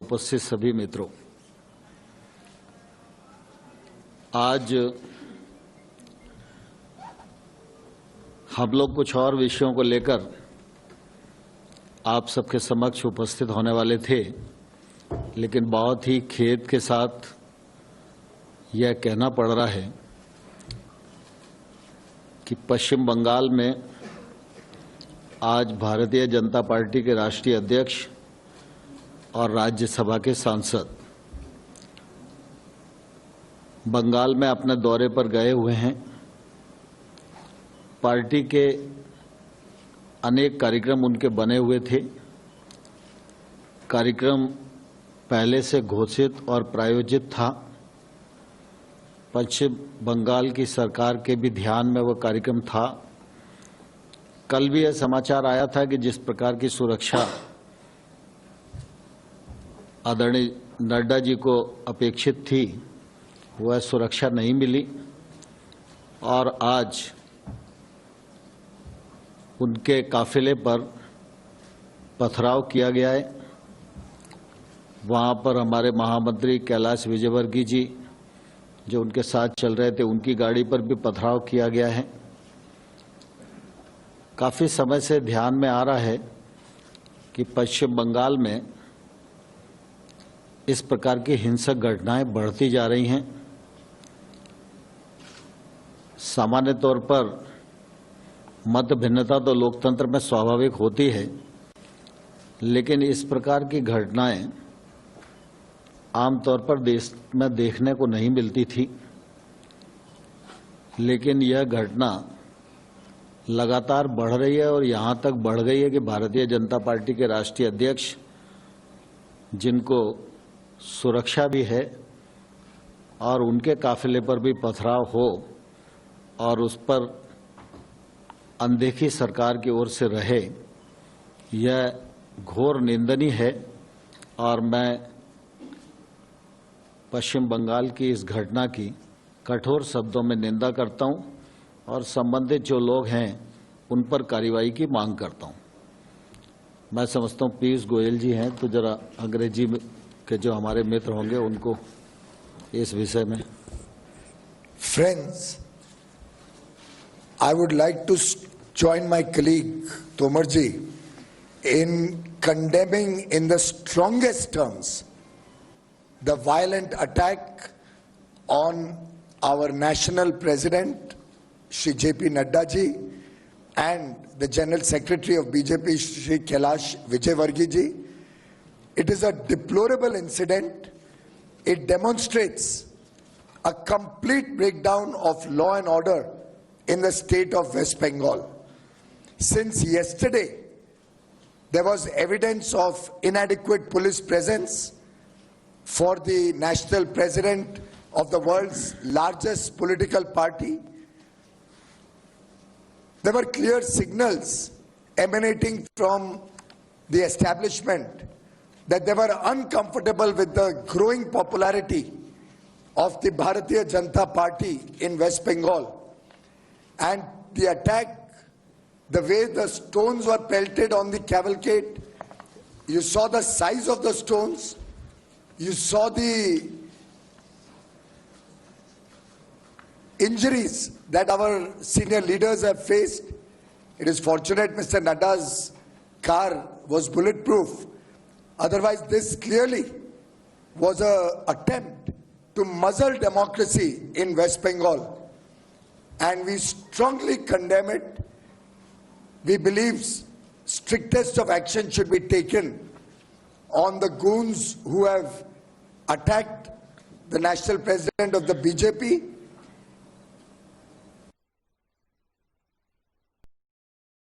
उपस्थित सभी मित्रों, आज हम लोग कुछ और विषयों को लेकर आप सबके समक्ष उपस्थित होने वाले थे, लेकिन बहुत ही खेद के साथ यह कहना पड़ रहा है कि पश्चिम बंगाल में आज भारतीय जनता पार्टी के राष्ट्रीय अध्यक्ष और राज्यसभा के सांसद बंगाल में अपने दौरे पर गए हुए हैं। पार्टी के अनेक कार्यक्रम उनके बने हुए थे। कार्यक्रम पहले से घोषित और प्रायोजित था। पश्चिम बंगाल की सरकार के भी ध्यान में वह कार्यक्रम था। कल भी यह समाचार आया था कि जिस प्रकार की सुरक्षा आदरणीय नड्डा जी को अपेक्षित थी, वह सुरक्षा नहीं मिली और आज उनके काफिले पर पथराव किया गया है। वहां पर हमारे महामंत्री कैलाश विजयवर्गीय जी जो उनके साथ चल रहे थे, उनकी गाड़ी पर भी पथराव किया गया है। काफी समय से ध्यान में आ रहा है कि पश्चिम बंगाल में इस प्रकार की हिंसक घटनाएं बढ़ती जा रही हैं। सामान्य तौर पर मत भिन्नता तो लोकतंत्र में स्वाभाविक होती है, लेकिन इस प्रकार की घटनाएं आमतौर पर देश में देखने को नहीं मिलती थी। लेकिन यह घटना लगातार बढ़ रही है और यहां तक बढ़ गई है कि भारतीय जनता पार्टी के राष्ट्रीय अध्यक्ष, जिनको सुरक्षा भी है और उनके काफिले पर भी पथराव हो और उस पर अनदेखी सरकार की ओर से रहे, यह घोर निंदनीय है। और मैं पश्चिम बंगाल की इस घटना की कठोर शब्दों में निंदा करता हूं और संबंधित जो लोग हैं उन पर कार्रवाई की मांग करता हूं। मैं समझता हूं पीयूष गोयल जी हैं, तो जरा अंग्रेजी के जो हमारे मित्र होंगे उनको इस विषय में। Friends, I would like to join my colleague Tomar ji in condemning in the strongest terms the violent attack on our national president Shri JP Nadda ji and the General Secretary of BJP Shri Kailash Vijaywargiya ji. It is a deplorable incident. It demonstrates a complete breakdown of law and order in the state of West Bengal. Since yesterday, there was evidence of inadequate police presence for the national president of the world's largest political party. There were clear signals emanating from the establishment that they were uncomfortable with the growing popularity of the Bharatiya Janata Party in West Bengal. And the attack, the way the stones were pelted on the cavalcade, you saw the size of the stones, you saw the injuries that our senior leaders have faced. It is fortunate Mr. Nadda's car was bulletproof. Otherwise, this clearly was an attempt to muzzle democracy in West Bengal. And we strongly condemn it. We believe strictest of action should be taken on the goons who have attacked the national president of the BJP